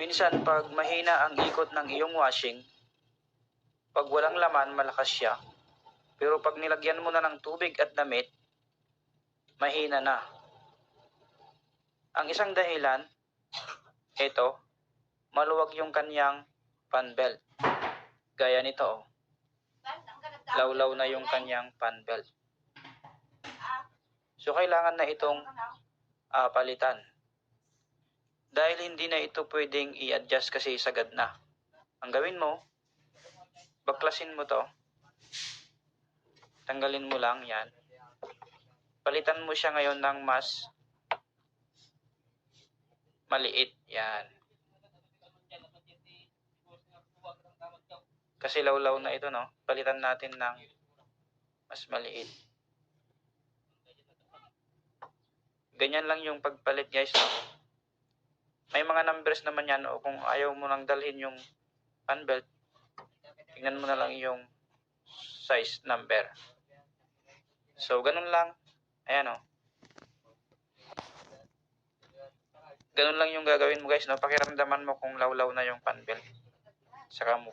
Minsan pag mahina ang ikot ng iyong washing, pag walang laman malakas siya, pero pag nilagyan mo na ng tubig at damit, mahina na. Ang isang dahilan, ito, maluwag yung kanyang fan belt. Gaya nito, oh. Lawlaw na yung kanyang fan belt. So kailangan na itong palitan. Dahil hindi na ito pwedeng i-adjust kasi sagad na. Ang gawin mo, baklasin mo to. Tanggalin mo lang yan. Palitan mo siya ngayon ng mas maliit. Yan. Kasi lawlaw na ito, no? Palitan natin ng mas maliit. Ganyan lang yung pagpalit, guys, no? May mga numbers naman yan, o kung ayaw mo nang dalhin yung fan belt, tingnan mo na lang yung size number. So, ganun lang. Ayan, o. Ganun lang yung gagawin mo, guys, no? Pakiramdaman mo kung lawlaw na yung fan belt. Saka mo